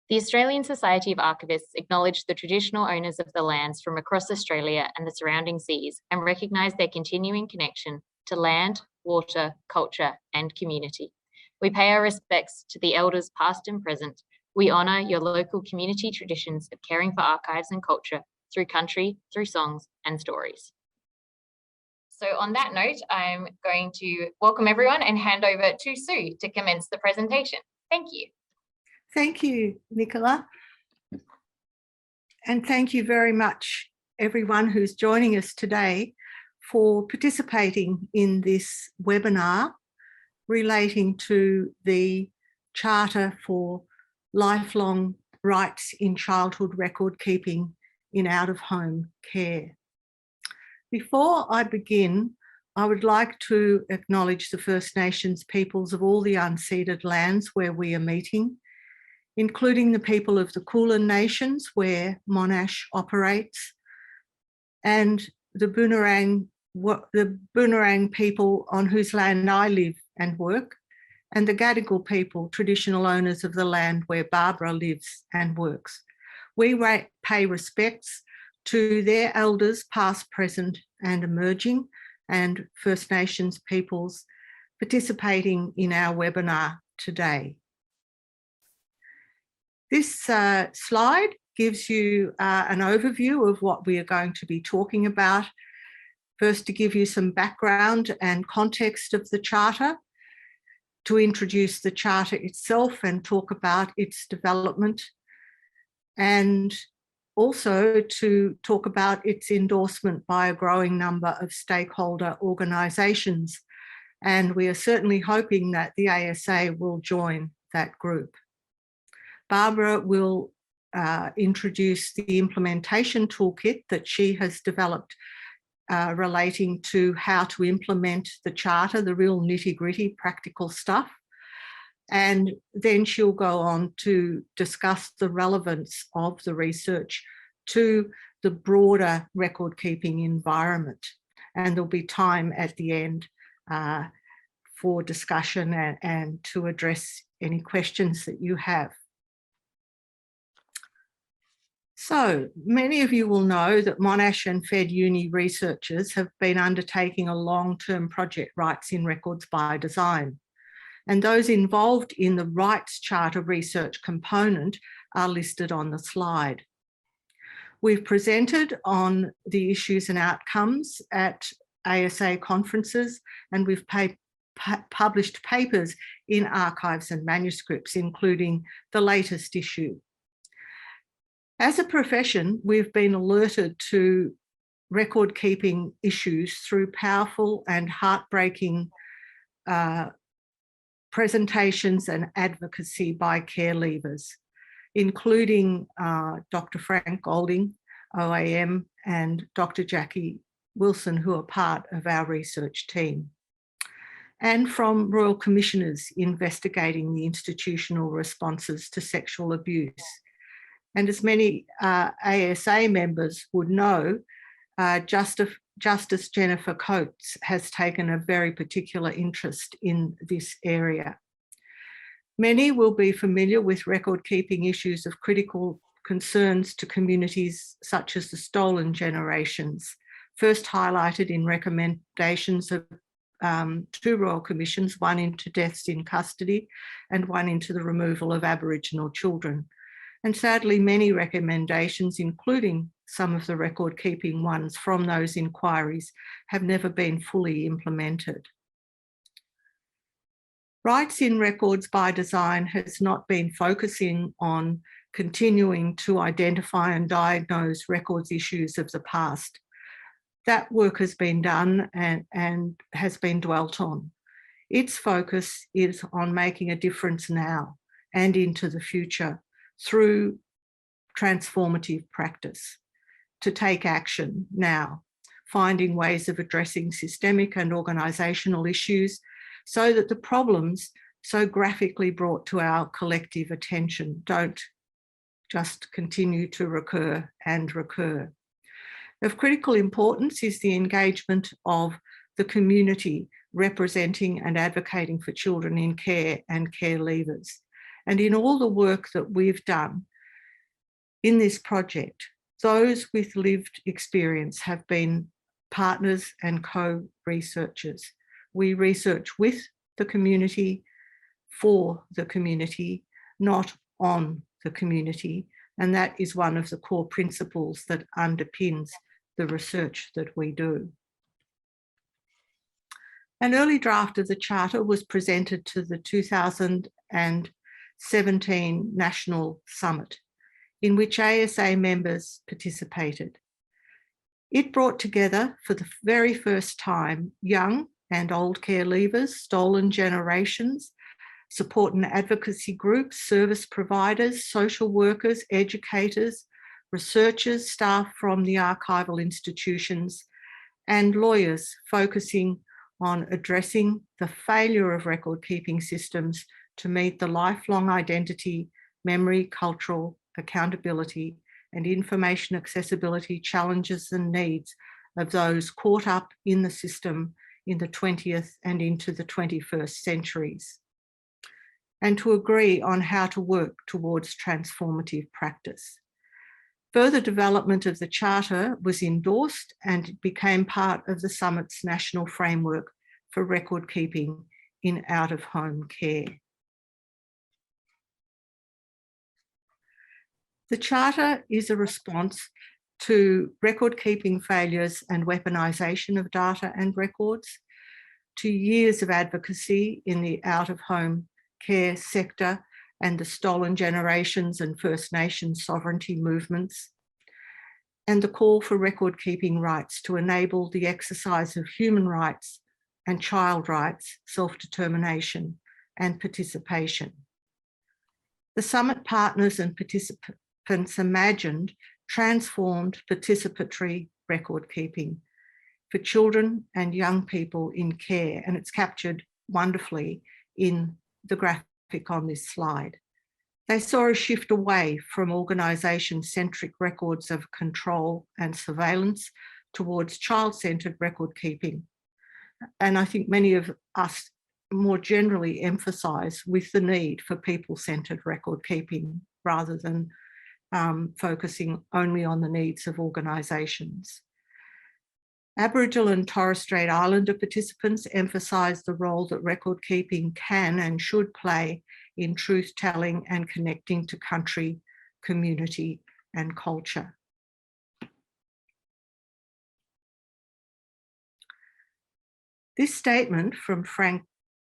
The Australian Society of Archivists acknowledge the traditional owners of the lands from across Australia and the surrounding seas and recognise their continuing connection to land, water, culture and community. We pay our respects to the elders past and present. We honour your local community traditions of caring for archives and culture through country, through songs and stories. So on that note, I'm going to welcome everyone and hand over to Sue to commence the presentation. Thank you. Thank you, Nicola. And thank you very much, everyone who's joining us today for participating in this webinar relating to the Charter for Lifelong Rights in Childhood Record Keeping in Out-of-Home Care. Before I begin, I would like to acknowledge the First Nations peoples of all the unceded lands where we are meeting, including the people of the Kulin Nations where Monash operates, and the Boonwurrung people on whose land I live and work, and the Gadigal people, traditional owners of the land where Barbara lives and works. We pay respects to their elders past, present and emerging, and First Nations peoples participating in our webinar today. This slide gives you an overview of what we are going to be talking about. First, to give you some background and context of the Charter, to introduce the Charter itself and talk about its development, and also to talk about its endorsement by a growing number of stakeholder organisations. And we are certainly hoping that the ASA will join that group. Barbara will introduce the implementation toolkit that she has developed relating to how to implement the Charter, the real nitty-gritty practical stuff. And then she'll go on to discuss the relevance of the research to the broader record-keeping environment. And there'll be time at the end for discussion and to address any questions that you have. So many of you will know that Monash and Fed Uni researchers have been undertaking a long-term project, Rights in Records by Design. And those involved in the Rights Charter research component are listed on the slide. We've presented on the issues and outcomes at ASA conferences, and we've published papers in archives and manuscripts, including the latest issue. As a profession, we've been alerted to record-keeping issues through powerful and heartbreaking presentations and advocacy by care leavers, including Dr. Frank Golding, OAM, and Dr. Jackie Wilson, who are part of our research team, and from Royal Commissioners investigating the institutional responses to sexual abuse. And as many ASA members would know, Justice Jennifer Coates has taken a very particular interest in this area. Many will be familiar with record-keeping issues of critical concerns to communities such as the stolen generations, first highlighted in recommendations of 2 Royal Commissions, one into deaths in custody and one into the removal of Aboriginal children. And sadly, many recommendations, including some of the record-keeping ones from those inquiries, have never been fully implemented. Rights in Records by Design has not been focusing on continuing to identify and diagnose records issues of the past. That work has been done and has been dwelt on. Its focus is on making a difference now and into the future through transformative practice, to take action now, finding ways of addressing systemic and organisational issues so that the problems so graphically brought to our collective attention don't just continue to recur and recur. Of critical importance is the engagement of the community representing and advocating for children in care and care leavers. And in all the work that we've done in this project, those with lived experience have been partners and co-researchers. We research with the community, for the community, not on the community. And that is one of the core principles that underpins the research that we do. An early draft of the Charter was presented to the 2017 National Summit, in which ASA members participated. It brought together for the very first time young and old care leavers, stolen generations, support and advocacy groups, service providers, social workers, educators, researchers, staff from the archival institutions, and lawyers focusing on addressing the failure of record-keeping systems to meet the lifelong identity, memory, cultural, accountability, and information accessibility challenges and needs of those caught up in the system in the 20th and into the 21st centuries, and to agree on how to work towards transformative practice. Further development of the Charter was endorsed and became part of the Summit's national framework for record keeping in out-of-home care. The Charter is a response to record-keeping failures and weaponisation of data and records, to years of advocacy in the out-of-home care sector and the stolen generations and First Nations sovereignty movements, and the call for record-keeping rights to enable the exercise of human rights and child rights, self-determination and participation. The Summit partners and participants imagined transformed participatory record-keeping for children and young people in care, and it's captured wonderfully in the graphic on this slide. They saw a shift away from organisation-centric records of control and surveillance towards child-centred record-keeping. And I think many of us more generally emphasise with the need for people-centred record-keeping rather than focusing only on the needs of organisations. Aboriginal and Torres Strait Islander participants emphasised the role that record keeping can and should play in truth telling and connecting to country, community and culture. This statement from Frank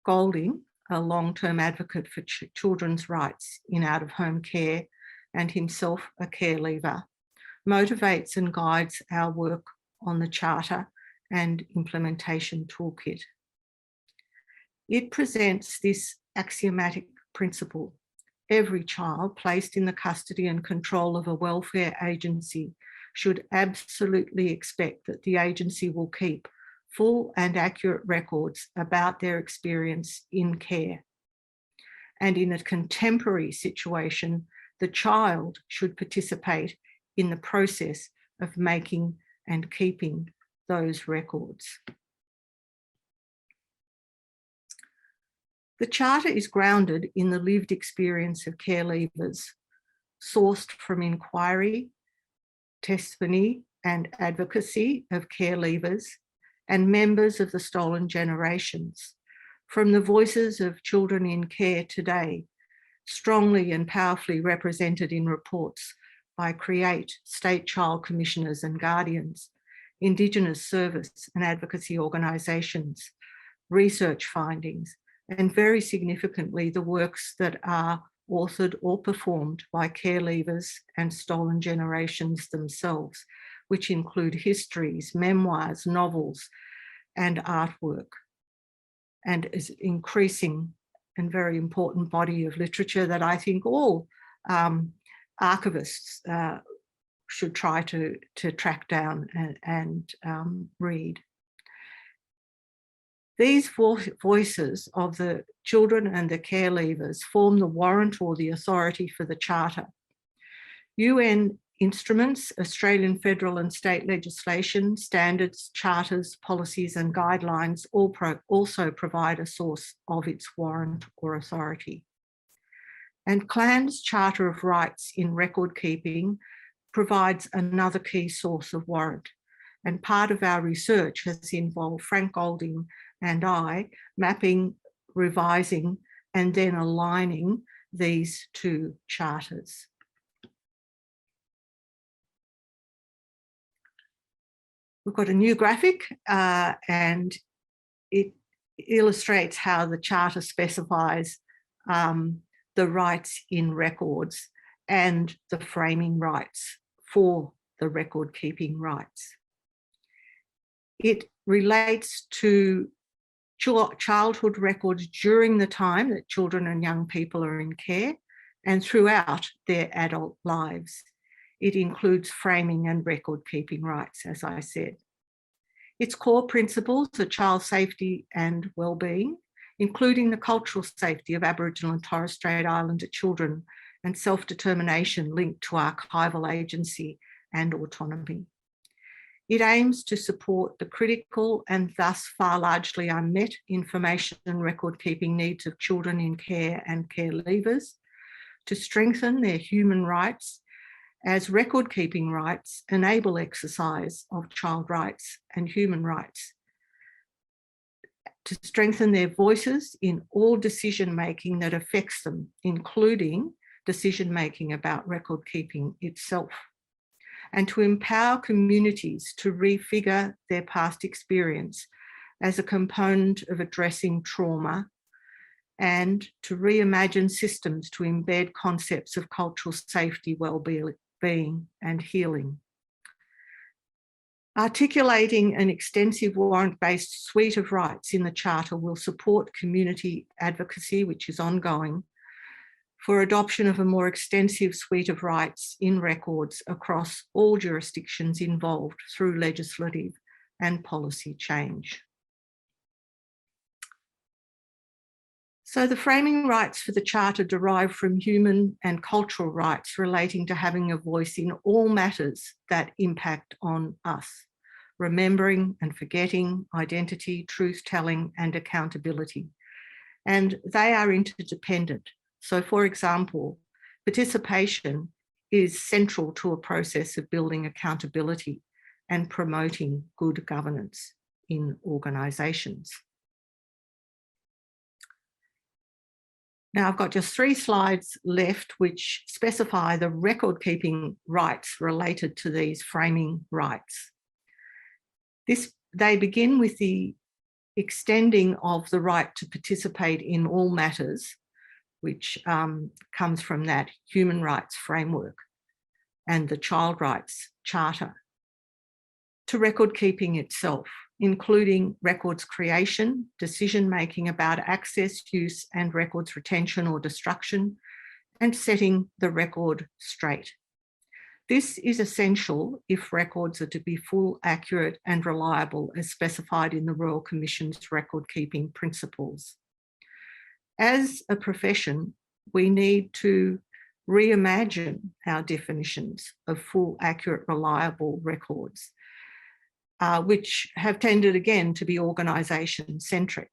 Golding, a long-term advocate for children's rights in out-of-home care and himself a care leaver, motivates and guides our work on the Charter and implementation toolkit. It presents this axiomatic principle: every child placed in the custody and control of a welfare agency should absolutely expect that the agency will keep full and accurate records about their experience in care. And in a contemporary situation, the child should participate in the process of making and keeping those records. The Charter is grounded in the lived experience of care leavers, sourced from inquiry, testimony and advocacy of care leavers and members of the stolen generations, from the voices of children in care today, strongly and powerfully represented in reports by CREATE, State Child Commissioners and Guardians, Indigenous service and advocacy organisations, research findings, and very significantly, the works that are authored or performed by care leavers and stolen generations themselves, which include histories, memoirs, novels, and artwork, and is increasing and very important body of literature that I think all archivists should try to track down and read. These voices of the children and the care leavers form the warrant or the authority for the Charter. UN instruments, Australian federal and state legislation, standards, charters, policies and guidelines also provide a source of its warrant or authority. And Clan's Charter of Rights in Record Keeping provides another key source of warrant. And part of our research has involved Frank Golding and I mapping, revising, and then aligning these two charters. We've got a new graphic and it illustrates how the Charter specifies the rights in records and the framing rights for the record keeping rights. It relates to childhood records during the time that children and young people are in care and throughout their adult lives. It includes framing and record keeping rights, as I said. Its core principles are child safety and wellbeing, including the cultural safety of Aboriginal and Torres Strait Islander children and self-determination linked to archival agency and autonomy. It aims to support the critical and thus far largely unmet information and record keeping needs of children in care and care leavers, to strengthen their human rights as record keeping rights enable exercise of child rights and human rights, to strengthen their voices in all decision-making that affects them, including decision-making about record keeping itself, and to empower communities to refigure their past experience as a component of addressing trauma, and to reimagine systems to embed concepts of cultural safety, well-being and healing. Articulating an extensive warrant-based suite of rights in the Charter will support community advocacy, which is ongoing, for adoption of a more extensive suite of rights in records across all jurisdictions involved through legislative and policy change. So the framing rights for the Charter derive from human and cultural rights relating to having a voice in all matters that impact on us, remembering and forgetting, identity, truth-telling and accountability. And they are interdependent. So for example, participation is central to a process of building accountability and promoting good governance in organisations. Now I've got just 3 slides left which specify the record keeping rights related to these framing rights. They begin with the extending of the right to participate in all matters, which comes from that human rights framework and the Child Rights Charter, to record keeping itself, including records creation, decision-making about access, use and records retention or destruction, and setting the record straight. This is essential if records are to be full, accurate and reliable as specified in the Royal Commission's record keeping principles. As a profession, we need to reimagine our definitions of full, accurate, reliable records, which have tended again to be organisation-centric.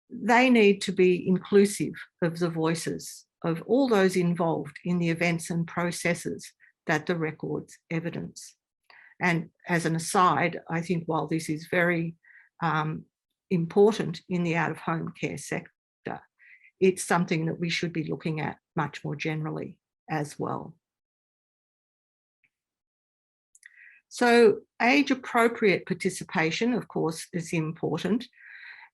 They need to be inclusive of the voices of all those involved in the events and processes that the records evidence. And as an aside, I think while this is very important in the out-of-home care sector, it's something that we should be looking at much more generally as well. So age-appropriate participation, of course, is important,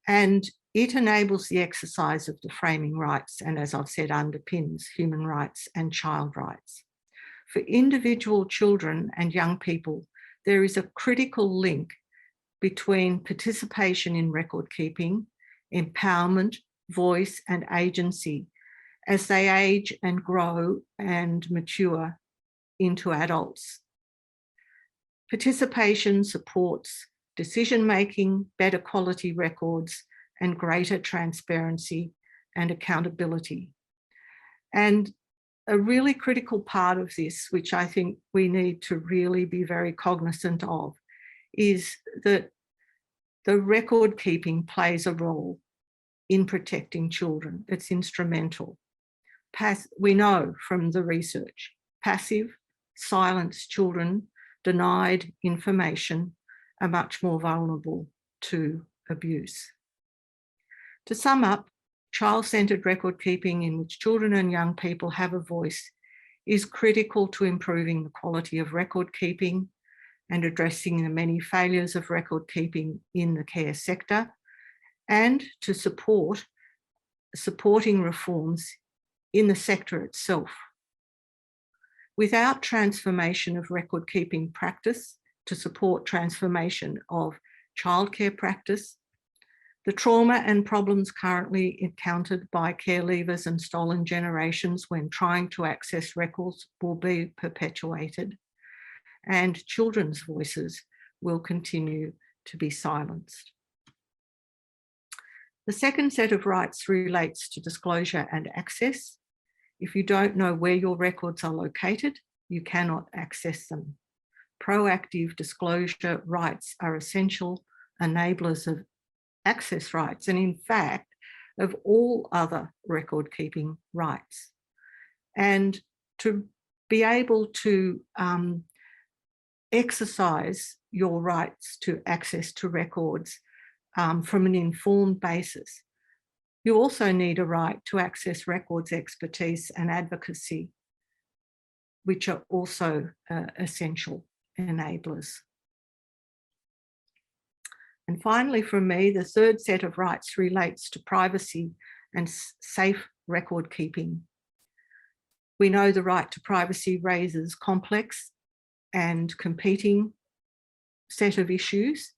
and it enables the exercise of the framing rights and, as I've said, underpins human rights and child rights. For individual children and young people, there is a critical link between participation in record keeping, empowerment, voice and agency as they age and grow and mature into adults. Participation supports decision-making, better quality records, and greater transparency and accountability. And a really critical part of this, which I think we need to really be very cognizant of, is that the record keeping plays a role in protecting children. It's instrumental. we know from the research, passive, silenced children denied information are much more vulnerable to abuse. To sum up, child-centred record keeping in which children and young people have a voice is critical to improving the quality of record keeping and addressing the many failures of record keeping in the care sector, and to supporting reforms in the sector itself. Without transformation of record keeping practice to support transformation of childcare practice, the trauma and problems currently encountered by care leavers and stolen generations when trying to access records will be perpetuated, and children's voices will continue to be silenced. The second set of rights relates to disclosure and access. If you don't know where your records are located, you cannot access them. Proactive disclosure rights are essential enablers of access rights, and in fact, of all other record keeping rights. And to be able to exercise your rights to access to records from an informed basis, you also need a right to access records expertise and advocacy, which are also essential enablers. And finally, from me, the third set of rights relates to privacy and safe record keeping. We know the right to privacy raises complex and competing set of issues,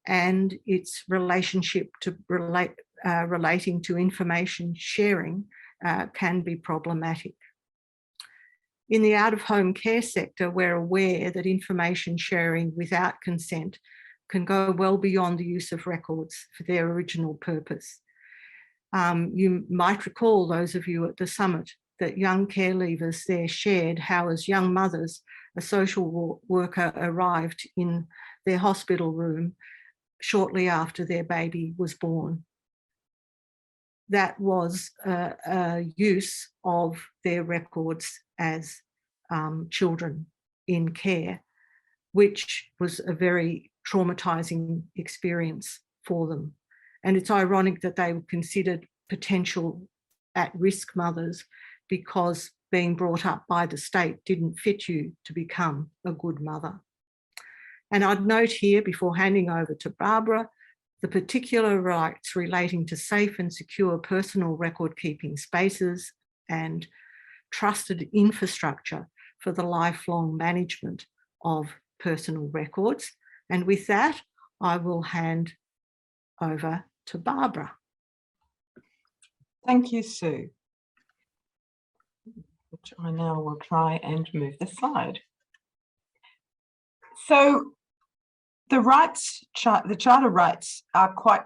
and its relationship to relating to information sharing can be problematic. In the out-of-home care sector, we're aware that information sharing without consent can go well beyond the use of records for their original purpose. You might recall, those of you at the summit, that young care leavers there shared how, as young mothers, a social worker arrived in their hospital room shortly after their baby was born. That was a use of their records as children in care, which was a very traumatizing experience for them. And it's ironic that they were considered potential at-risk mothers because being brought up by the state didn't fit you to become a good mother. And I'd note here, before handing over to Barbara, the particular rights relating to safe and secure personal record-keeping spaces and trusted infrastructure for the lifelong management of personal records. And with that, I will hand over to Barbara. Thank you, Sue. Which I now will try and move the slide. So the Charter rights are quite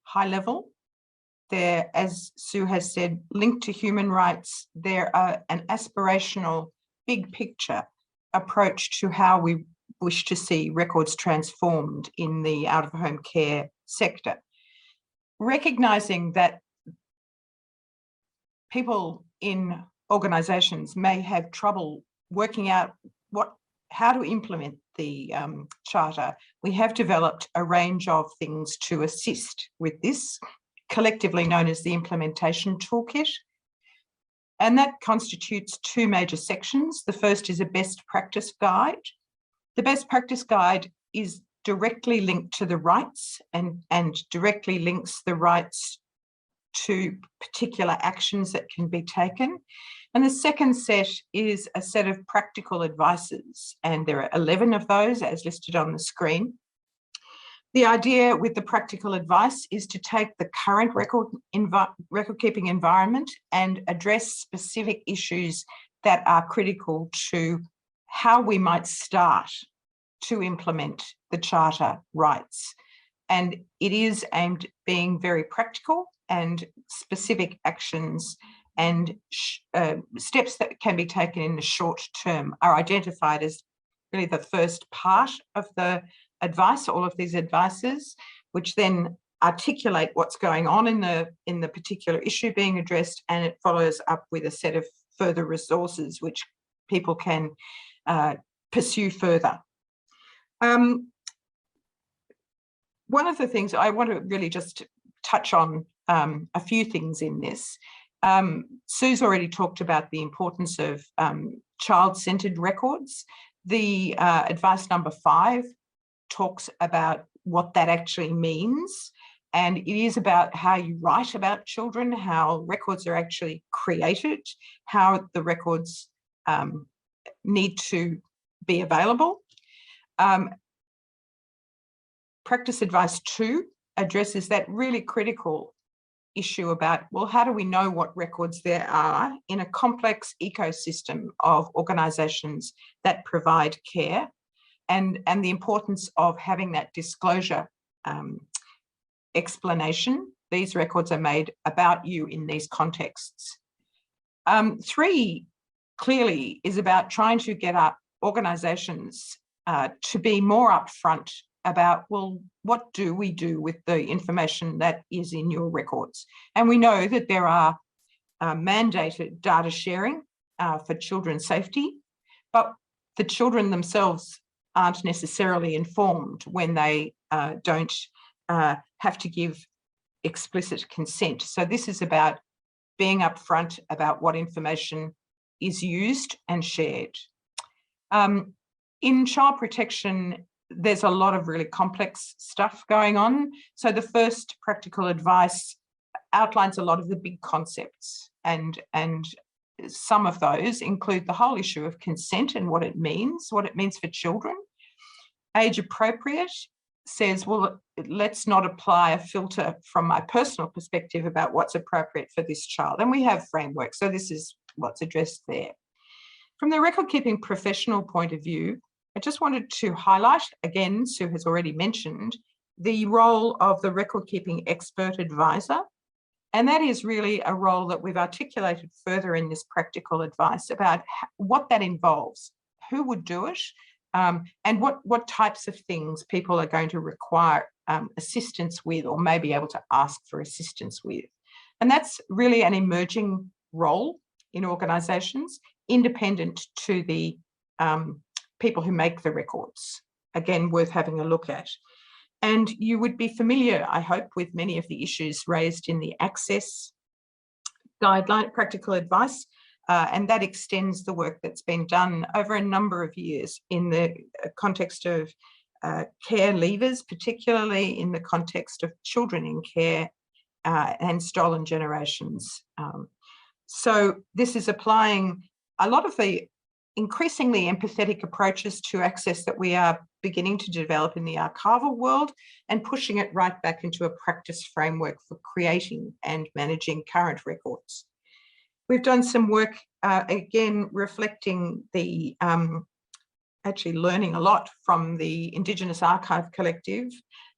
high level. They're, as Sue has said, linked to human rights. They're an aspirational, big picture approach to how we wish to see records transformed in the out-of-home care sector. Recognising that people in organisations may have trouble working out how to implement the Charter, we have developed a range of things to assist with this, collectively known as the Implementation Toolkit. And that constitutes two major sections. The first is a best practice guide. The best practice guide is directly linked to the rights and directly links the rights to particular actions that can be taken. And the second set is a set of practical advices, and there are 11 of those as listed on the screen. The idea with the practical advice is to take the current record-keeping environment and address specific issues that are critical to how we might start to implement the Charter rights. And it is aimed at being very practical, and specific actions and steps that can be taken in the short term are identified as really the first part of the advice, all of these advices, which then articulate what's going on in the particular issue being addressed, and it follows up with a set of further resources which people can pursue further. One of the things I want to really just touch on, a few things in this. Sue's already talked about the importance of child-centred records. The advice number 5 talks about what that actually means, and it is about how you write about children, how records are actually created, how the records need to be available. Practice advice 2 addresses that really critical issue about, well, how do we know what records there are in a complex ecosystem of organisations that provide care, and the importance of having that disclosure explanation. These records are made about you in these contexts. 3 clearly is about trying to get up organisations to be more upfront about, well, what do we do with the information that is in your records? And we know that there are mandated data sharing for children's safety, but the children themselves aren't necessarily informed when they don't have to give explicit consent. So this is about being upfront about what information is used and shared. In child protection, there's a lot of really complex stuff going on. So the first practical advice outlines a lot of the big concepts, and some of those include the whole issue of consent and what it means for children. Age appropriate says, well, let's not apply a filter from my personal perspective about what's appropriate for this child. And we have frameworks, so this is what's addressed there. From the record keeping professional point of view, I just wanted to highlight, again, Sue has already mentioned, the role of the record keeping expert advisor. And that is really a role that we've articulated further in this practical advice about what that involves, who would do it, and what types of things people are going to require assistance with, or may be able to ask for assistance with. And that's really an emerging role in organisations, independent to the people who make the records. Again, worth having a look at. And you would be familiar, I hope, with many of the issues raised in the access guideline, practical advice, and that extends the work that's been done over a number of years in the context of care leavers, particularly in the context of children in care and stolen generations. So this is applying a lot of the increasingly empathetic approaches to access that we are beginning to develop in the archival world, and pushing it right back into a practice framework for creating and managing current records. We've done some work, again, reflecting the, actually learning a lot from the Indigenous Archive Collective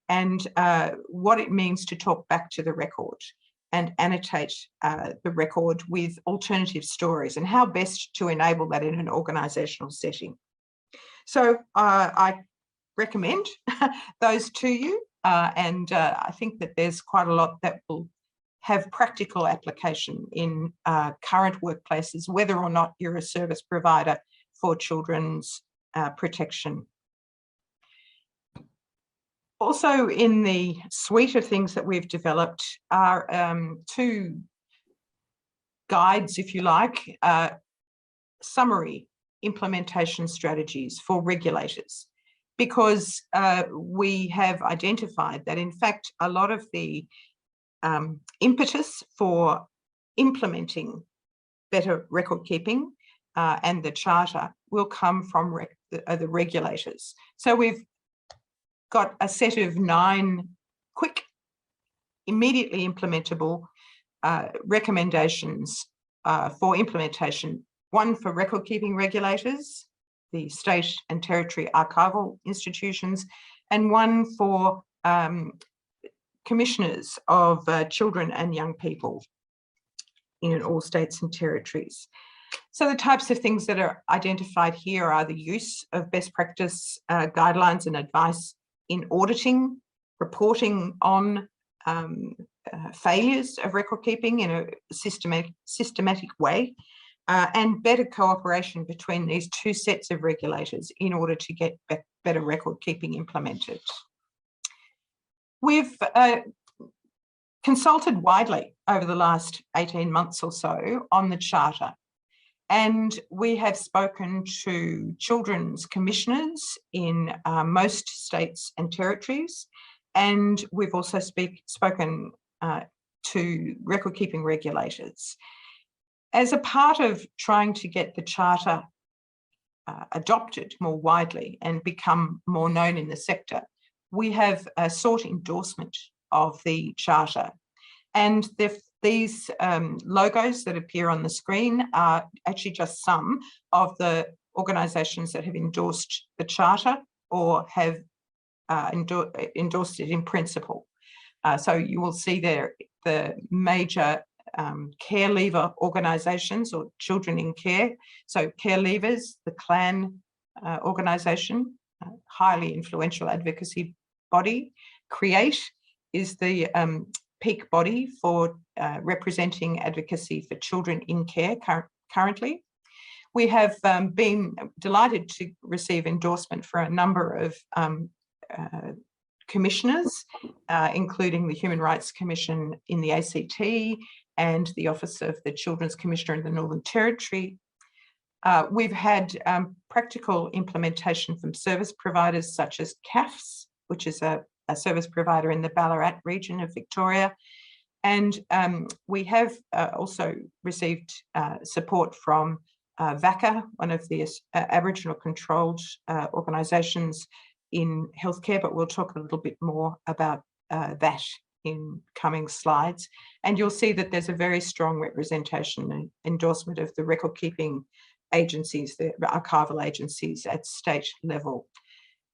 and what it means to talk back to the record and annotate the record with alternative stories, and how best to enable that in an organisational setting. So I recommend those to you, and I think that there's quite a lot that will have practical application in current workplaces, whether or not you're a service provider for children's protection. Also in the suite of things that we've developed are 2 guides, if you like, summary implementation strategies for regulators, because we have identified that, in fact, a lot of the impetus for implementing better record keeping and the Charter will come from the regulators. So we've got a set of 9 quick, immediately implementable recommendations for implementation. 1 for record keeping regulators, the state and territory archival institutions, and 1 for commissioners of children and young people in all states and territories. So the types of things that are identified here are the use of best practice guidelines and advice in auditing, reporting on failures of record keeping in a systematic way, and better cooperation between these two sets of regulators in order to get better record keeping implemented. We've consulted widely over the last 18 months or so on the Charter, and we have spoken to children's commissioners in most states and territories, and we've also spoken to record keeping regulators. As a part of trying to get the Charter adopted more widely and become more known in the sector, we have sought endorsement of the Charter. And these logos that appear on the screen are actually just some of the organisations that have endorsed the Charter or have endorsed it in principle. So you will see there the major care leaver organisations or children in care. So Care Leavers, the Clan organisation, highly influential advocacy body. Create is the peak body for representing advocacy for children in care currently. We have been delighted to receive endorsement for a number of commissioners, including the Human Rights Commission in the ACT and the Office of the Children's Commissioner in the Northern Territory. We've had practical implementation from service providers such as CAFS, which is a service provider in the Ballarat region of Victoria. And we have also received support from VACA, one of the Aboriginal controlled organisations in healthcare, but we'll talk a little bit more about that in coming slides. And you'll see that there's a very strong representation and endorsement of the record keeping agencies, the archival agencies at state level.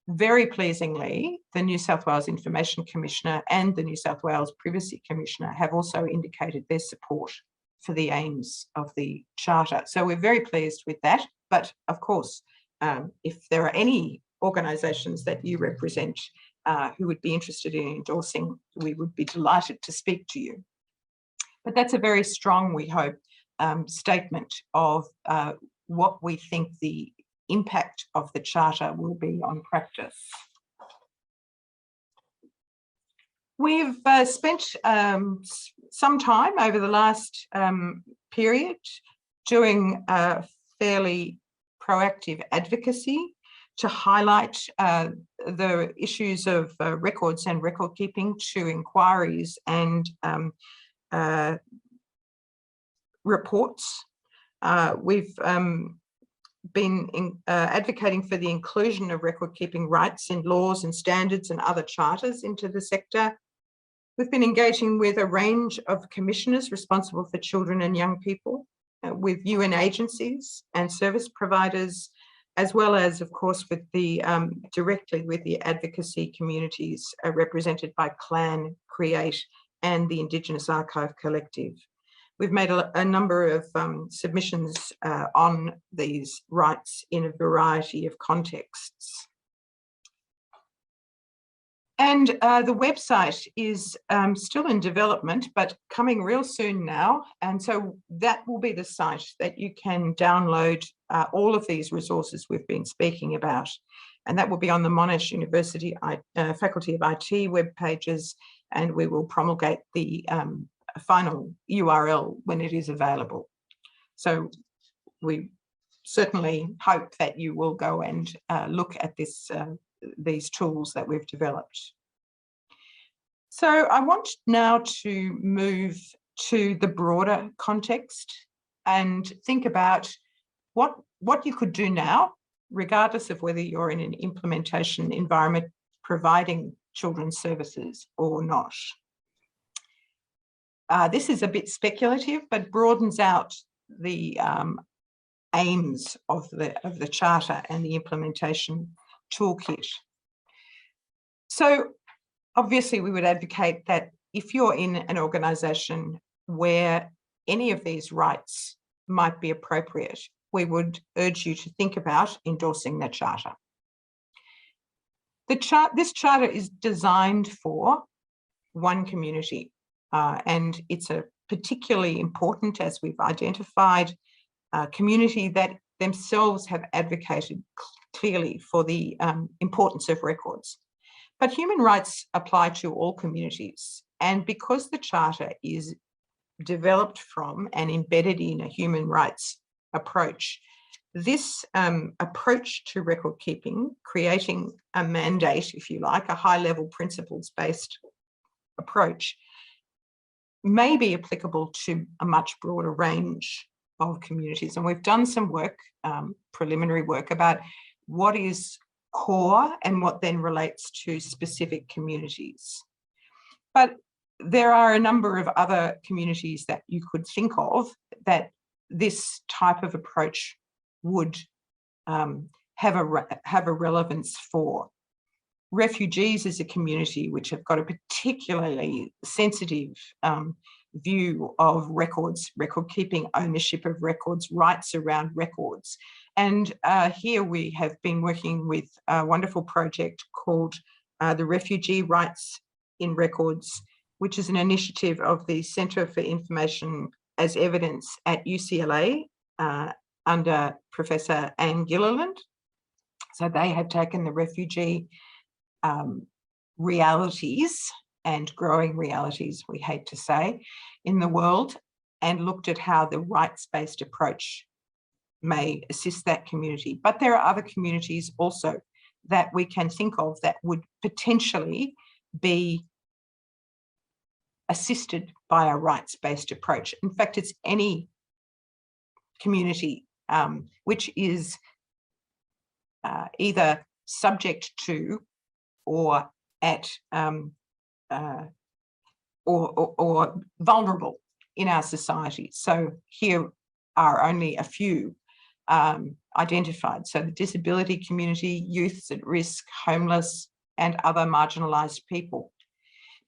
Very pleasingly, the New South Wales Information Commissioner and the New South Wales Privacy Commissioner have also indicated their support for the aims of the Charter. So we're very pleased with that. But of course, if there are any organisations that you represent who would be interested in endorsing, we would be delighted to speak to you. But that's a very strong, we hope, statement of what we think the impact of the Charter will be on practice. We've spent some time over the last period doing fairly proactive advocacy to highlight the issues of records and record keeping to inquiries and reports. We've been advocating for the inclusion of record keeping rights in laws and standards and other charters into the sector. We've been engaging with a range of commissioners responsible for children and young people, with UN agencies and service providers, as well as, of course, with the directly with the advocacy communities represented by Clan, Create, and the Indigenous Archive Collective. We've made a number of submissions on these rights in a variety of contexts. And the website is still in development, but coming real soon now. And so that will be the site that you can download all of these resources we've been speaking about. And that will be on the Monash University Faculty of IT web pages, and we will promulgate the final URL when it is available. So we certainly hope that you will go and look at this, these tools that we've developed. So I want now to move to the broader context and think about what you could do now, regardless of whether you're in an implementation environment providing children's services or not. This is a bit speculative, but broadens out the aims of the Charter and the implementation toolkit. So obviously we would advocate that if you're in an organisation where any of these rights might be appropriate, we would urge you to think about endorsing the Charter. This Charter is designed for one community. And it's a particularly important, as we've identified, community that themselves have advocated clearly for the importance of records. But human rights apply to all communities. And because the Charter is developed from and embedded in a human rights approach, this approach to record keeping, creating a mandate, if you like, a high-level principles-based approach, may be applicable to a much broader range of communities. And we've done some work, preliminary work, about what is core and what then relates to specific communities. But there are a number of other communities that you could think of that this type of approach would have a relevance for. Refugees is a community which have got a particularly sensitive view of records, record keeping, ownership of records, rights around records. And here we have been working with a wonderful project called the Refugee Rights in Records, which is an initiative of the Centre for Information as Evidence at UCLA under Professor Anne Gilliland. So they have taken the refugee realities and growing realities, we hate to say, in the world, and looked at how the rights-based approach may assist that community. But there are other communities also that we can think of that would potentially be assisted by a rights-based approach. In fact, it's any community which is either subject to or at or vulnerable in our society. So here are only a few identified. So the disability community, youths at risk, homeless, and other marginalised people.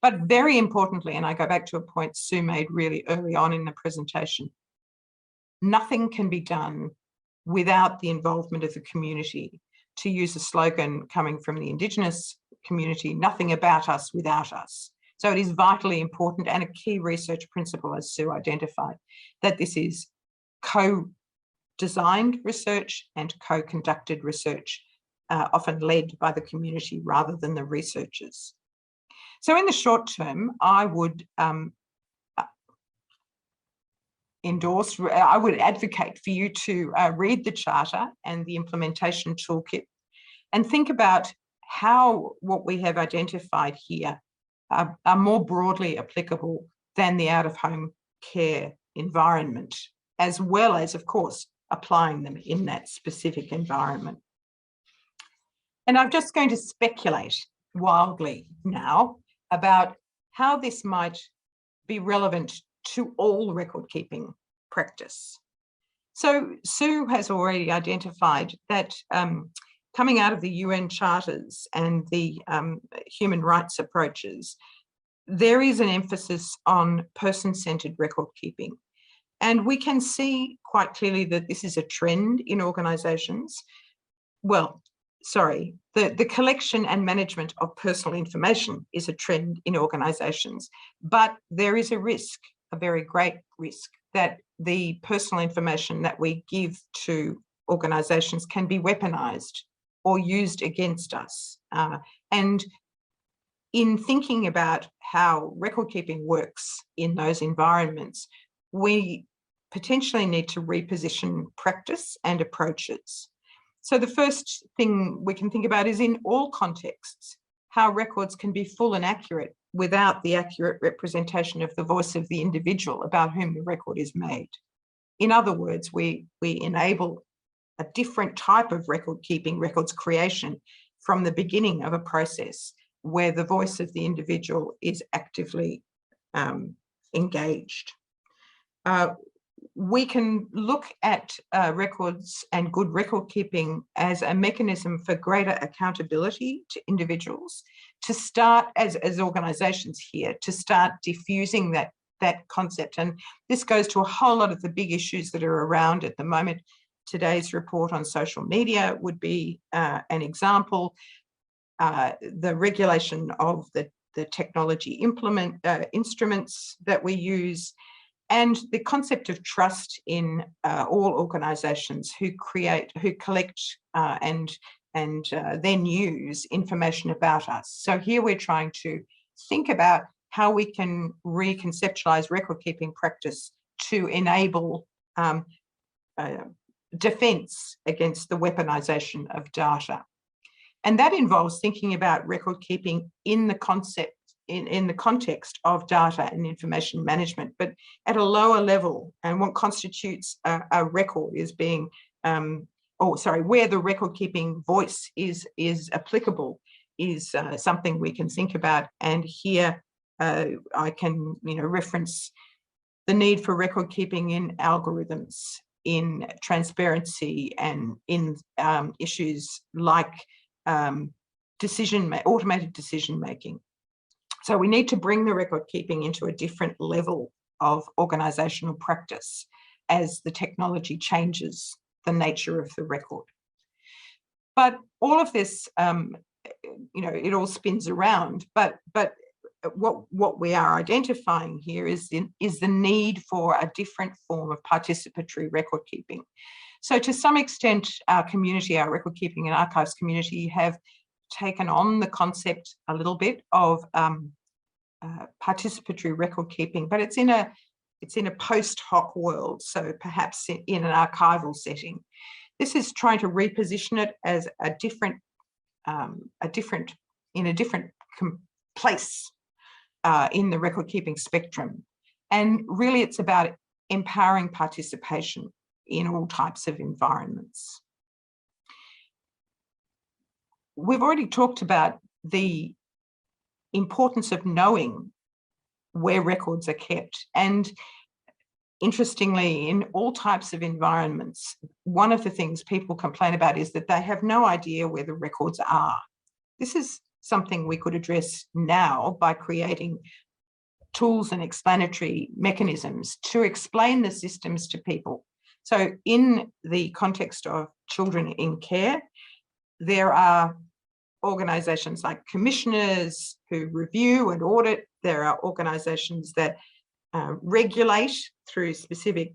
But very importantly, and I go back to a point Sue made really early on in the presentation, nothing can be done without the involvement of the community. To use a slogan coming from the Indigenous community, nothing about us without us. So it is vitally important and a key research principle, as Sue identified, that this is co-designed research and co-conducted research, often led by the community rather than the researchers. So in the short term, I would advocate for you to read the Charter and the implementation toolkit and think about how what we have identified here are more broadly applicable than the out-of-home care environment, as well as, of course, applying them in that specific environment. And I'm just going to speculate wildly now about how this might be relevant to all record-keeping practice. So Sue has already identified that coming out of the UN charters and the human rights approaches, there is an emphasis on person-centred record-keeping. And we can see quite clearly that this is a trend in organisations. Well, sorry, the collection and management of personal information is a trend in organisations, but there is a risk, a very great risk, that the personal information that we give to organisations can be weaponised or used against us. And in thinking about how record keeping works in those environments, we potentially need to reposition practice and approaches. So the first thing we can think about is, in all contexts, how records can be full and accurate without the accurate representation of the voice of the individual about whom the record is made. In other words, we enable a different type of record keeping, records creation, from the beginning of a process where the voice of the individual is actively engaged. We can look at records and good record keeping as a mechanism for greater accountability to individuals, to start, as organisations here, to start diffusing that concept. And this goes to a whole lot of the big issues that are around at the moment. Today's report on social media would be an example. The regulation of the the technology instruments that we use, and the concept of trust in all organisations who collect and then use information about us. So here we're trying to think about how we can reconceptualise record-keeping practice to enable defence against the weaponisation of data. And that involves thinking about record-keeping in the context of data and information management, but at a lower level. And what constitutes a record is being, where the record-keeping voice is applicable is something we can think about. And here I can, reference the need for record-keeping in algorithms, in transparency, and in issues like automated decision-making. So we need to bring the record-keeping into a different level of organisational practice as the technology changes the nature of the record. But all of this, it all spins around, but what we are identifying here is the need for a different form of participatory record keeping. So to some extent, our community, our record keeping and archives community, have taken on the concept a little bit of participatory record keeping, but it's in a post hoc world, so perhaps in an archival setting. This is trying to reposition it as a different place in the record keeping spectrum. And really it's about empowering participation in all types of environments. We've already talked about the importance of knowing where records are kept. And interestingly, in all types of environments, one of the things people complain about is that they have no idea where the records are. This is something we could address now by creating tools and explanatory mechanisms to explain the systems to people. So in the context of children in care, there are organisations like commissioners who review and audit. There are organisations that regulate through specific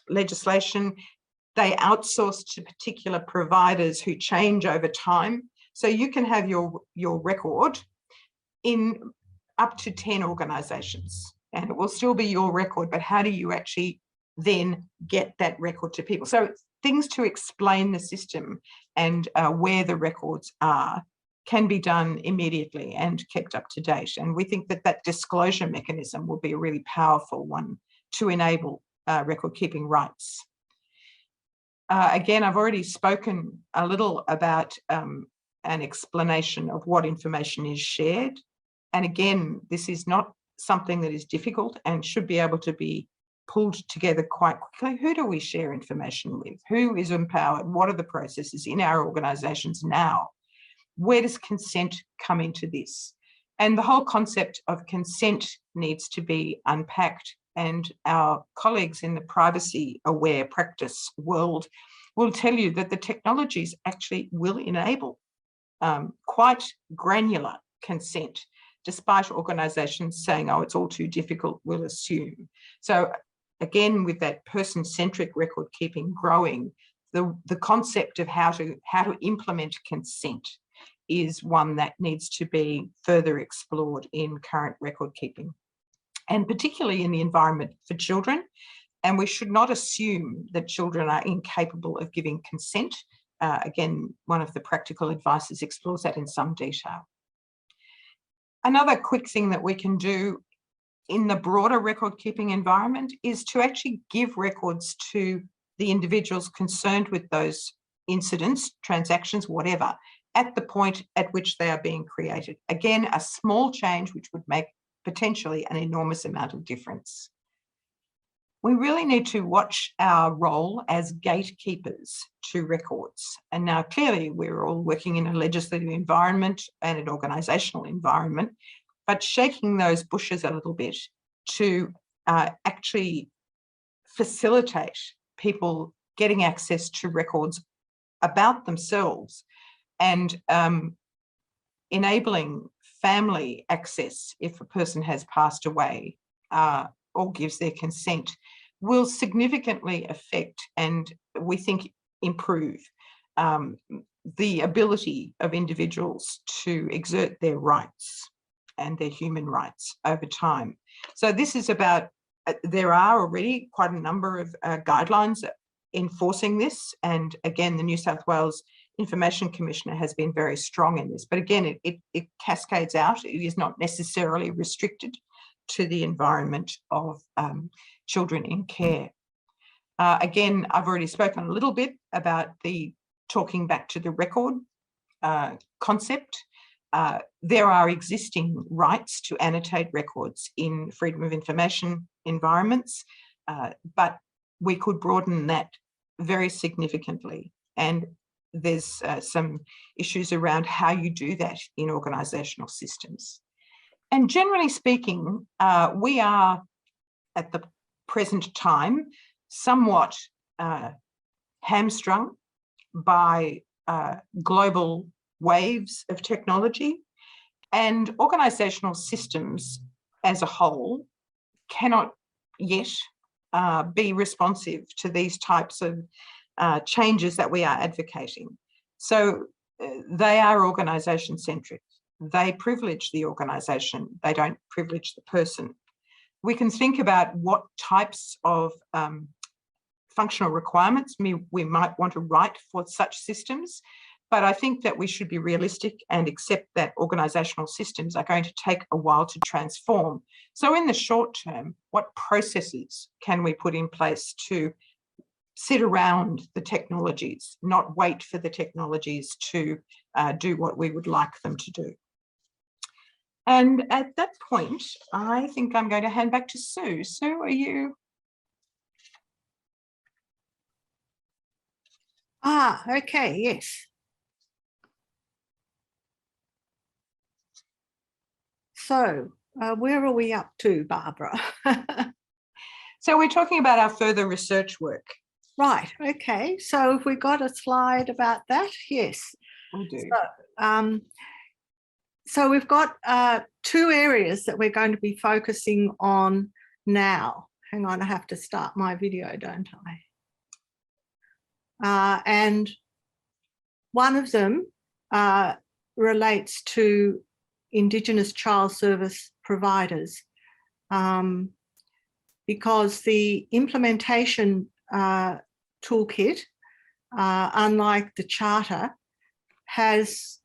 legislation. They outsource to particular providers who change over time. So you can have your record in up to 10 organisations and it will still be your record, but how do you actually then get that record to people? So things to explain the system and where the records are can be done immediately and kept up to date. And we think that that disclosure mechanism will be a really powerful one to enable record keeping rights. Again, I've already spoken a little about an explanation of what information is shared. And again, this is not something that is difficult and should be able to be pulled together quite quickly. Who do we share information with? Who is empowered? What are the processes in our organisations now? Where does consent come into this? And the whole concept of consent needs to be unpacked, and our colleagues in the privacy-aware practice world will tell you that the technologies actually will enable quite granular consent, despite organisations saying, oh, it's all too difficult, we'll assume. So again, with that person-centric record keeping growing, the concept of how to implement consent is one that needs to be further explored in current record keeping, and particularly in the environment for children. And we should not assume that children are incapable of giving consent. Again, one of the practical advices explores that in some detail. Another quick thing that we can do in the broader record keeping environment is to actually give records to the individuals concerned with those incidents, transactions, whatever, at the point at which they are being created. Again, a small change which would make potentially an enormous amount of difference. We really need to watch our role as gatekeepers to records. And now clearly we're all working in a legislative environment and an organisational environment, but shaking those bushes a little bit to actually facilitate people getting access to records about themselves and enabling family access, if a person has passed away or gives their consent, will significantly affect and we think improve the ability of individuals to exert their rights and their human rights over time. So this is about, there are already quite a number of guidelines enforcing this. And again, the New South Wales Information Commissioner has been very strong in this. But again, it cascades out. It is not necessarily restricted to the environment of children in care. Again, I've already spoken a little bit about the talking back to the record concept. There are existing rights to annotate records in freedom of information environments, but we could broaden that very significantly. And there's some issues around how you do that in organisational systems. And generally speaking, we are at the present time somewhat hamstrung by global waves of technology, and organisational systems as a whole cannot yet be responsive to these types of changes that we are advocating. So they are organisation centric. They privilege the organisation. They don't privilege the person. We can think about what types of functional requirements we might want to write for such systems, but I think that we should be realistic and accept that organisational systems are going to take a while to transform. So in the short term, what processes can we put in place to sit around the technologies, not wait for the technologies to do what we would like them to do? And at that point, I think I'm going to hand back to Sue. Sue, are you? Okay, yes. So where are we up to, Barbara? So we're talking about our further research work. Right, okay. So have we got a slide about that? Yes. We do. So we've got two areas that we're going to be focusing on now. Hang on, I have to start my video, don't I? And one of them relates to Indigenous child service providers, because the implementation toolkit, unlike the Charter, has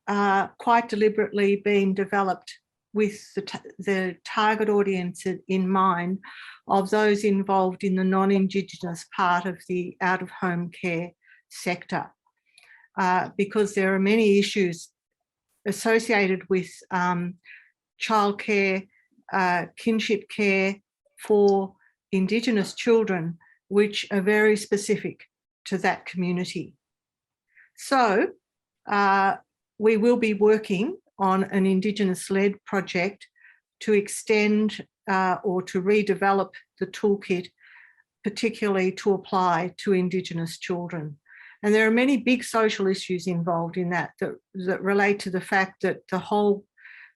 quite deliberately been developed with the target audience in mind of those involved in the non-Indigenous part of the out-of-home care sector, because there are many issues associated with childcare, kinship care for Indigenous children, which are very specific to that community. So we will be working on an Indigenous-led project to extend or to redevelop the toolkit, particularly to apply to Indigenous children. And there are many big social issues involved in that relate to the fact that the whole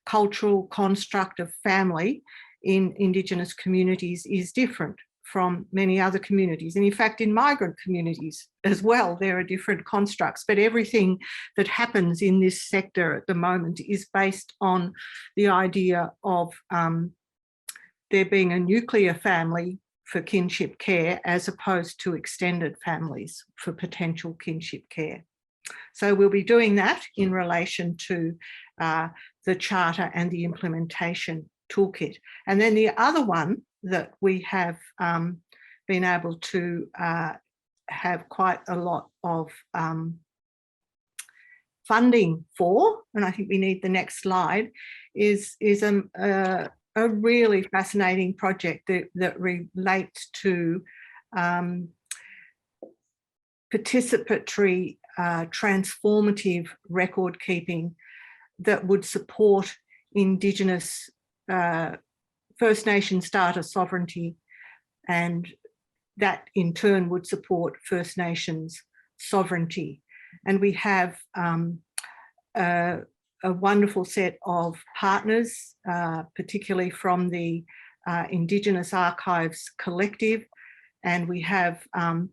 cultural construct of family in Indigenous communities is different from many other communities. And in fact, in migrant communities as well, there are different constructs, but everything that happens in this sector at the moment is based on the idea of there being a nuclear family for kinship care as opposed to extended families for potential kinship care. So we'll be doing that in relation to the Charter and the implementation toolkit. And then the other one that we have been able to have quite a lot of funding for, and I think we need the next slide, is a really fascinating project that relates to participatory transformative record keeping that would support Indigenous First Nations data sovereignty, and that in turn would support First Nations sovereignty. And we have a wonderful set of partners, particularly from the Indigenous Archives Collective, and we have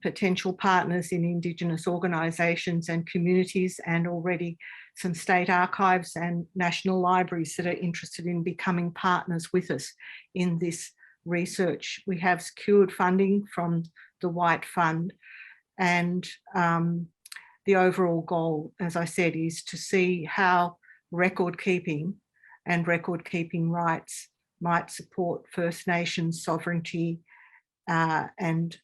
potential partners in Indigenous organisations and communities, and already some state archives and national libraries that are interested in becoming partners with us in this research. We have secured funding from the White Fund, and the overall goal, as I said, is to see how record keeping and record keeping rights might support First Nations sovereignty, and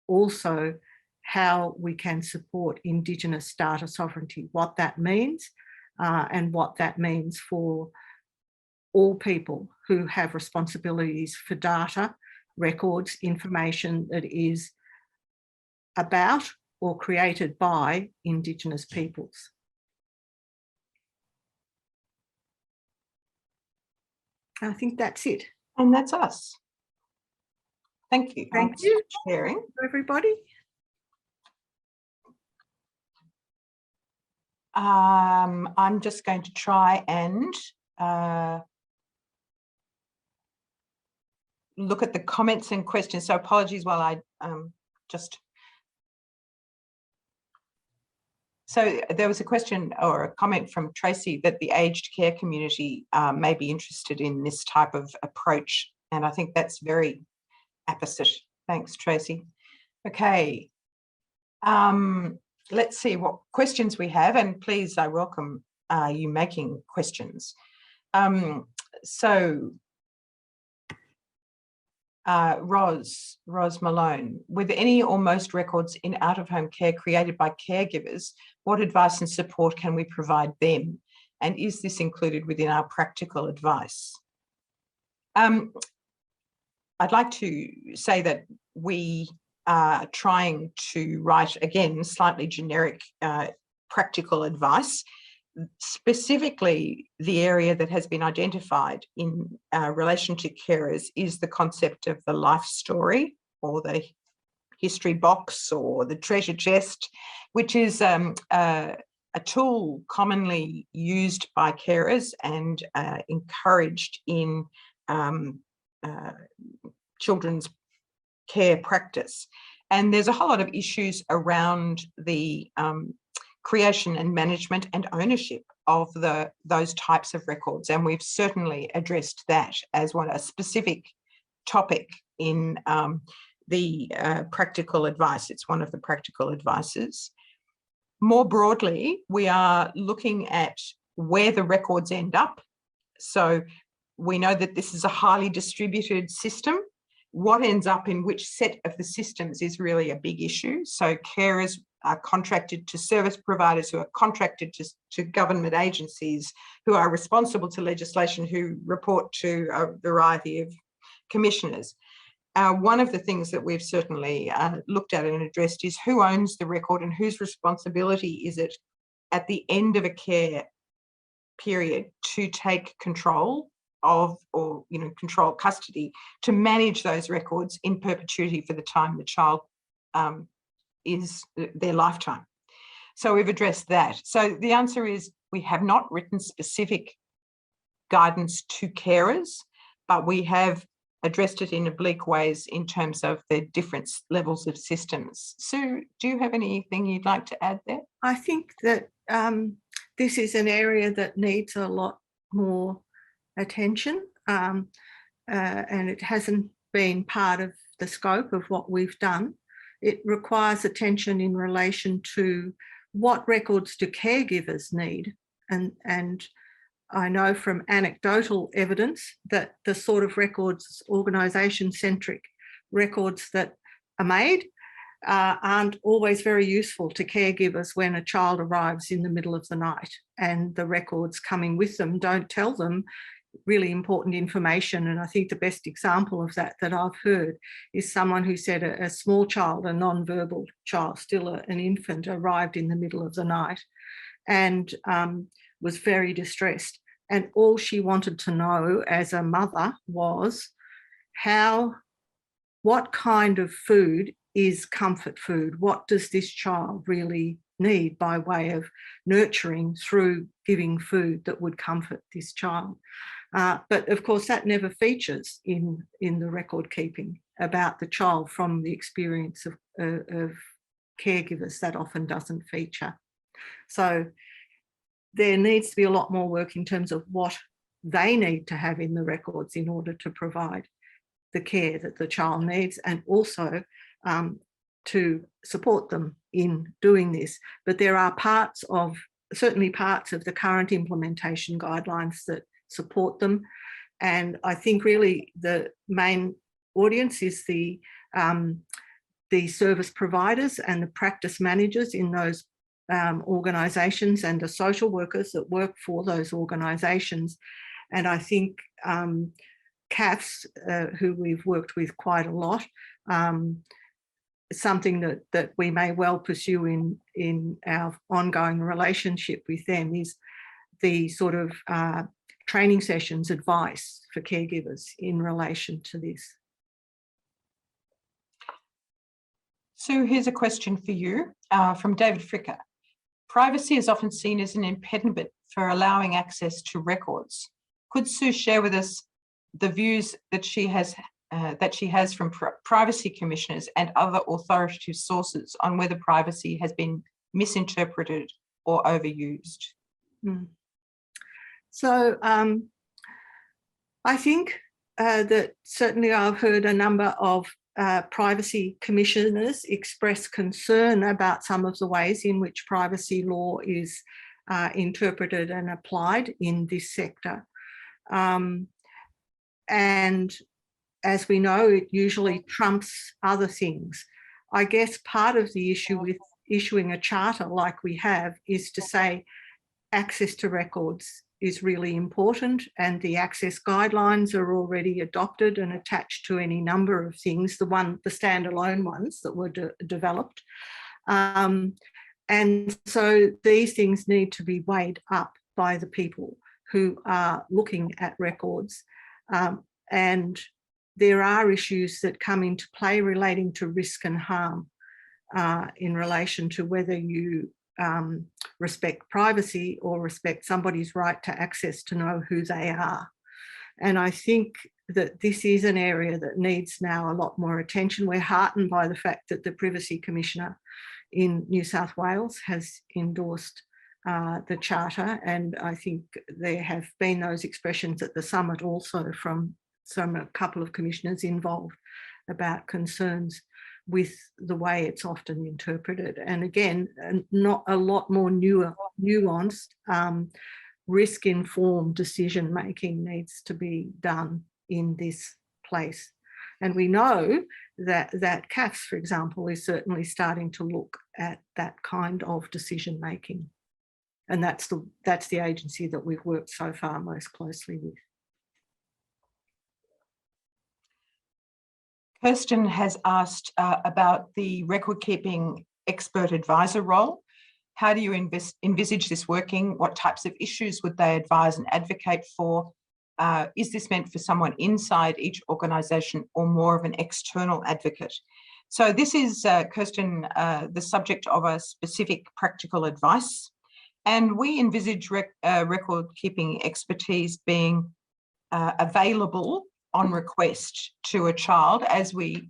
also how we can support Indigenous data sovereignty, what that means, and what that means for all people who have responsibilities for data, records, information that is about or created by Indigenous peoples. I think that's it. And that's us. Thank you. Thank you for sharing, everybody. I'm just going to try and look at the comments and questions. So apologies while I just. So there was a question or a comment from Tracy that the aged care community may be interested in this type of approach. And I think that's very apposite. Thanks, Tracy. Okay. Let's see what questions we have, and please, I welcome you making questions. Ros Malone, with any or most records in out-of-home care created by caregivers, what advice and support can we provide them? And is this included within our practical advice? I'd like to say that we are trying to write, again, slightly generic practical advice. Specifically, the area that has been identified in relation to carers is the concept of the life story, or the history box, or the treasure chest, which is a tool commonly used by carers and encouraged in children's care practice. And there's a whole lot of issues around the creation and management and ownership of those types of records, and we've certainly addressed that as a specific topic in the practical advice. It's one of the practical advices. More broadly, we are looking at where the records end up. So we know that this is a highly distributed system. What ends up in which set of the systems is really a big issue. So carers are contracted to service providers, who are contracted to government agencies, who are responsible to legislation, who report to a variety of commissioners. One of the things that we've certainly looked at and addressed is who owns the record and whose responsibility is it at the end of a care period to take control of, or control custody, to manage those records in perpetuity for the time the child is their lifetime. So we've addressed that. So the answer is we have not written specific guidance to carers, but we have addressed it in oblique ways in terms of the different levels of systems. Sue, do you have anything you'd like to add there? I think that this is an area that needs a lot more attention, and it hasn't been part of the scope of what we've done. It requires attention in relation to what records do caregivers need, and I know from anecdotal evidence that the sort of records, organisation-centric records that are made aren't always very useful to caregivers when a child arrives in the middle of the night, and the records coming with them don't tell them really important information. And I think the best example of that I've heard is someone who said a small child, a non-verbal child, still an infant, arrived in the middle of the night and was very distressed. And all she wanted to know as a mother was what kind of food is comfort food? What does this child really need by way of nurturing through giving food that would comfort this child. But of course, that never features in the record keeping about the child from the experience of caregivers. That often doesn't feature. So there needs to be a lot more work in terms of what they need to have in the records in order to provide the care that the child needs, and also to support them in doing this. But there are certainly parts of the current implementation guidelines that support them. And I think really the main audience is the service providers and the practice managers in those organisations, and the social workers that work for those organisations. And I think CAFs, who we've worked with quite a lot, something that we may well pursue in our ongoing relationship with them is the sort of training sessions, advice for caregivers in relation to this. Sue, here's a question for you from David Fricker. Privacy is often seen as an impediment for allowing access to records. Could Sue share with us the views that she has from privacy commissioners and other authoritative sources on whether privacy has been misinterpreted or overused? So I think that certainly I've heard a number of privacy commissioners express concern about some of the ways in which privacy law is interpreted and applied in this sector. And as we know, it usually trumps other things. I guess part of the issue with issuing a charter like we have is to say access to records is really important, and the access guidelines are already adopted and attached to any number of things, the standalone ones that were developed. And so these things need to be weighed up by the people who are looking at records. And there are issues that come into play relating to risk and harm in relation to whether you respect privacy or respect somebody's right to access to know who they are. And I think that this is an area that needs now a lot more attention. We're heartened by the fact that the Privacy Commissioner in New South Wales has endorsed the Charter, and I think there have been those expressions at the summit also from a couple of commissioners involved about concerns with the way it's often interpreted. And again, not a lot more nuanced, risk-informed decision-making needs to be done in this place. And we know that CAFs, for example, is certainly starting to look at that kind of decision-making. And that's the agency that we've worked so far most closely with. Kirsten has asked about the record-keeping expert advisor role. How do you envisage this working? What types of issues would they advise and advocate for? Is this meant for someone inside each organisation or more of an external advocate? So this is, Kirsten, the subject of a specific practical advice. And we envisage record-keeping expertise being available on request to a child as we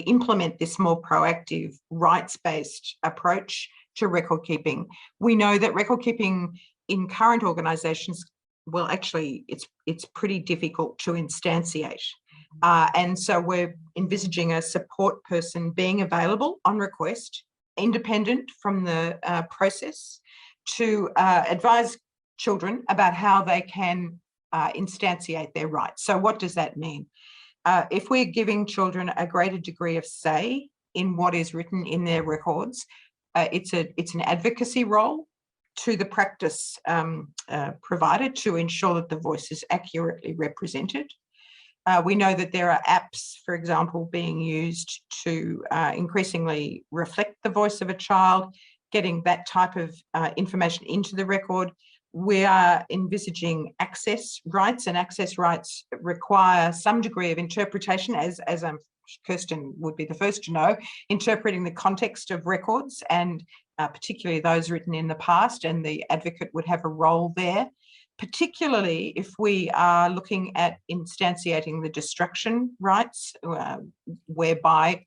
implement this more proactive, rights-based approach to record keeping. We know that record keeping in current organisations, well, actually, it's pretty difficult to instantiate. And so we're envisaging a support person being available on request, independent from the process, to advise children about how they can instantiate their rights. So what does that mean? If we're giving children a greater degree of say in what is written in their records, it's an advocacy role to the practice provider to ensure that the voice is accurately represented. We know that there are apps, for example, being used to increasingly reflect the voice of a child, getting that type of information into the record. We are envisaging access rights, and access rights require some degree of interpretation, as I'm Kirsten would be the first to know, interpreting the context of records and particularly those written in the past, and the advocate would have a role there, particularly if we are looking at instantiating the destruction rights, whereby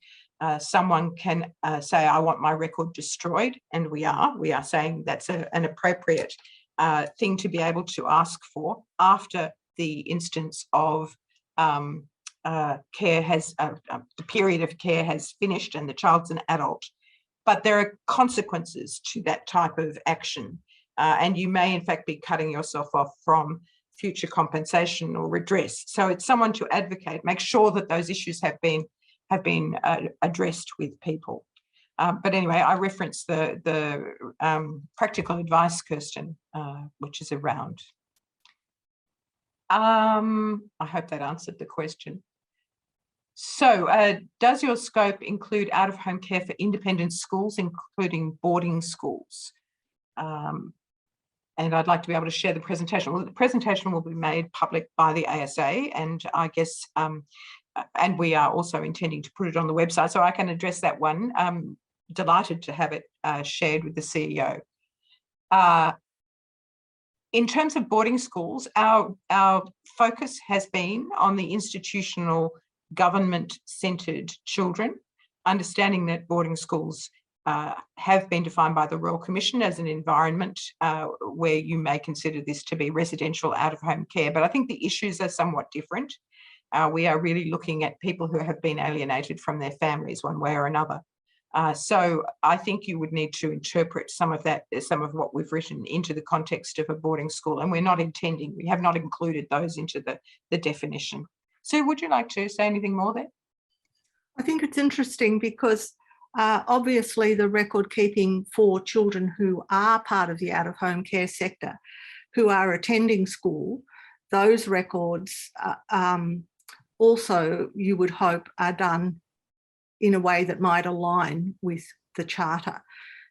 someone can say, I want my record destroyed, and we are saying that's an appropriate thing to be able to ask for after the instance of care has, the period of care has finished and the child's an adult. But there are consequences to that type of action, and you may in fact be cutting yourself off from future compensation or redress. So it's someone to advocate, make sure that those issues have been addressed with people. But anyway, I referenced the practical advice, Kirsten, which is around. I hope that answered the question. So does your scope include out-of-home care for independent schools, including boarding schools? And I'd like to be able to share the presentation. Well, the presentation will be made public by the ASA, and I guess, and we are also intending to put it on the website, so I can address that one. I'm delighted to have it shared with the CEO. In terms of boarding schools, our focus has been on the institutional government-centred children, understanding that boarding schools have been defined by the Royal Commission as an environment where you may consider this to be residential out-of-home care. But I think the issues are somewhat different. We are really looking at people who have been alienated from their families one way or another. So I think you would need to interpret some of what we've written into the context of a boarding school, and we have not included those into the definition. Sue, would you like to say anything more there? I think it's interesting because obviously the record keeping for children who are part of the out-of-home care sector, who are attending school, those records also, you would hope, are done in a way that might align with the Charter.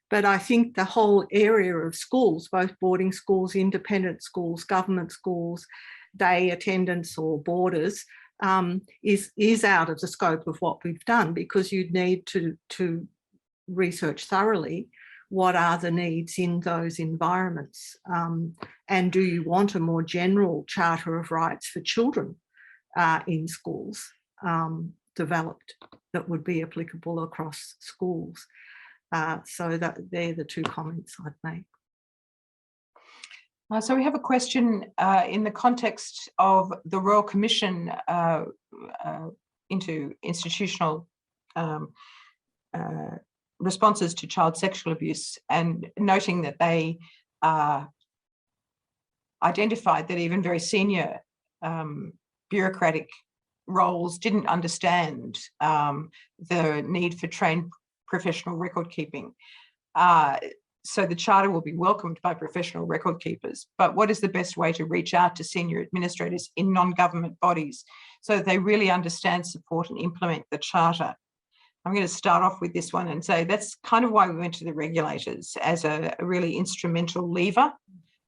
But I think the whole area of schools, both boarding schools, independent schools, government schools, day attendants or boarders, is out of the scope of what we've done, because you'd need to research thoroughly what are the needs in those environments, and do you want a more general Charter of Rights for children in schools developed that would be applicable across schools. So that they're the two comments I'd make. So we have a question in the context of the Royal Commission into institutional responses to child sexual abuse, and noting that they identified that even very senior bureaucratic roles didn't understand the need for trained professional record keeping. So the Charter will be welcomed by professional record keepers, but what is the best way to reach out to senior administrators in non-government bodies so that they really understand, support and implement the Charter? I'm going to start off with this one and say that's kind of why we went to the regulators as a really instrumental lever.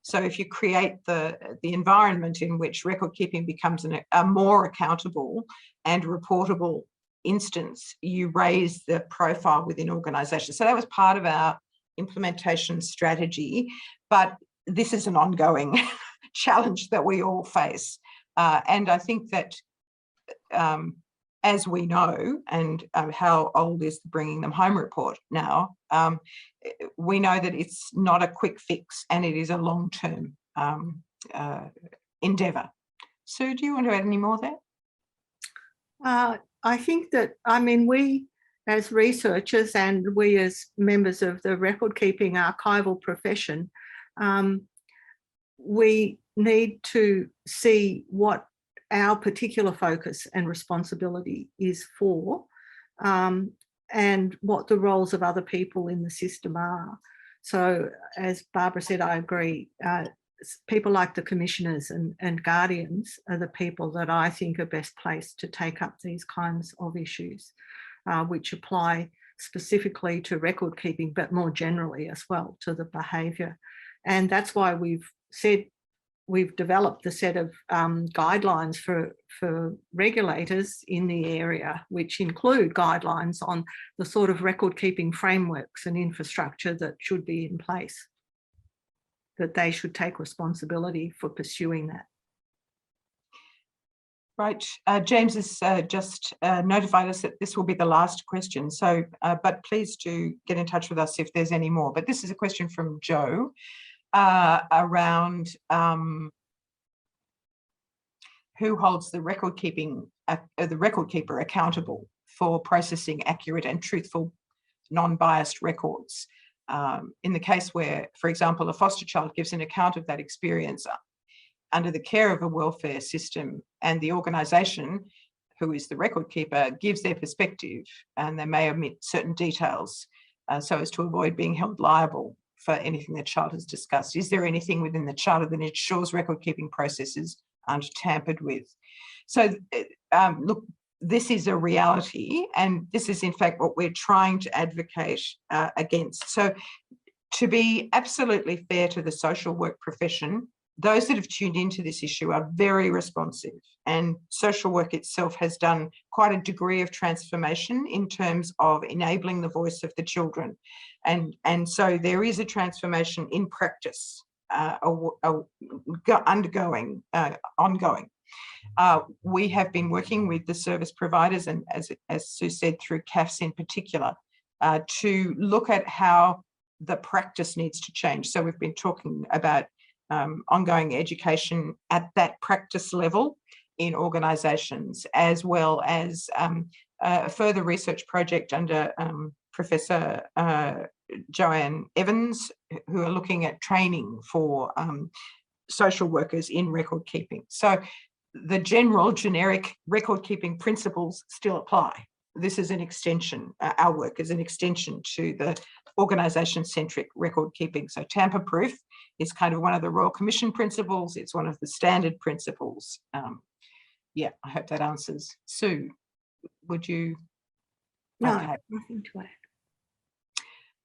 So if you create the environment in which record keeping becomes a more accountable and reportable instance, you raise the profile within organisations. So that was part of our implementation strategy, but this is an ongoing challenge that we all face. And I think that as we know, and how old is the Bringing Them Home report now, we know that it's not a quick fix and it is a long-term endeavour. Sue, do you want to add any more there? I think that, I mean, we as researchers and we as members of the record-keeping archival profession, we need to see what our particular focus and responsibility is for, and what the roles of other people in the system are. So as Barbara said, I agree, people like the commissioners and guardians are the people that I think are best placed to take up these kinds of issues, which apply specifically to record keeping, but more generally as well to the behaviour. And that's why we've said we've developed a set of guidelines for regulators in the area, which include guidelines on the sort of record keeping frameworks and infrastructure that should be in place, that they should take responsibility for pursuing that. Right. James has just notified us that this will be the last question. So, but please do get in touch with us if there's any more. But this is a question from Joe around who holds the record keeper accountable for processing accurate and truthful, non-biased records. In the case where, for example, a foster child gives an account of that experience under the care of a welfare system, and the organisation, who is the record keeper, gives their perspective, and they may omit certain details so as to avoid being held liable for anything the child has discussed. Is there anything within the Charter that ensures record keeping processes aren't tampered with? So look, this is a reality, and this is in fact what we're trying to advocate against. So to be absolutely fair to the social work profession, those that have tuned into this issue are very responsive, and social work itself has done quite a degree of transformation in terms of enabling the voice of the children. And so there is a transformation in practice ongoing. We have been working with the service providers, and as Sue said, through CAFS in particular, to look at how the practice needs to change. So we've been talking about ongoing education at that practice level in organisations, as well as a further research project under Professor Joanne Evans, who are looking at training for social workers in record keeping. So the generic record keeping principles still apply. This is an extension, our work is an extension to the organisation-centric record keeping. So tamper-proof is kind of one of the Royal Commission principles. It's one of the standard principles. Yeah, I hope that answers. Sue, would you? No, okay. Nothing to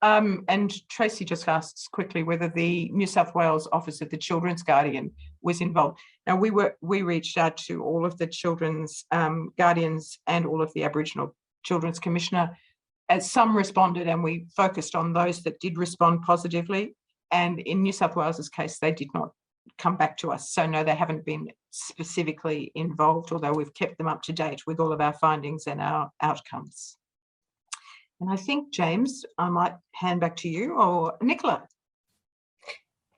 add. And Tracy just asks quickly whether the New South Wales Office of the Children's Guardian was involved. Now, we reached out to all of the children's guardians and all of the Aboriginal Children's Commissioner, as some responded, and we focused on those that did respond positively. And in New South Wales's case, they did not come back to us. So no, they haven't been specifically involved, although we've kept them up to date with all of our findings and our outcomes. And I think, James, I might hand back to you, or Nicola.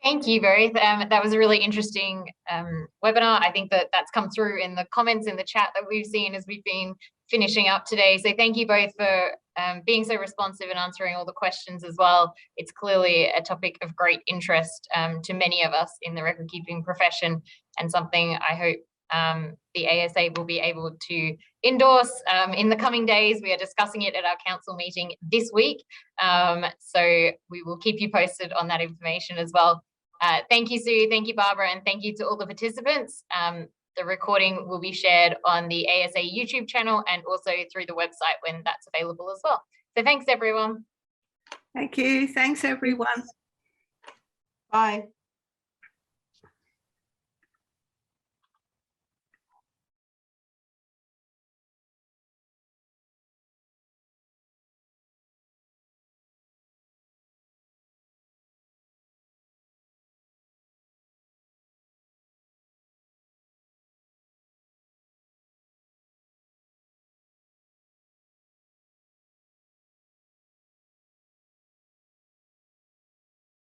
Thank you both. That was a really interesting webinar. I think that that's come through in the comments in the chat that we've seen as we've been finishing up today. So thank you both for being so responsive and answering all the questions as well. It's clearly a topic of great interest to many of us in the record keeping profession, and something I hope the ASA will be able to endorse in the coming days. We are discussing it at our council meeting this week. So we will keep you posted on that information as well. Thank you, Sue. Thank you, Barbara. And thank you to all the participants. The recording will be shared on the ASA YouTube channel and also through the website when that's available as well. So thanks, everyone. Thank you. Thanks, everyone. Bye.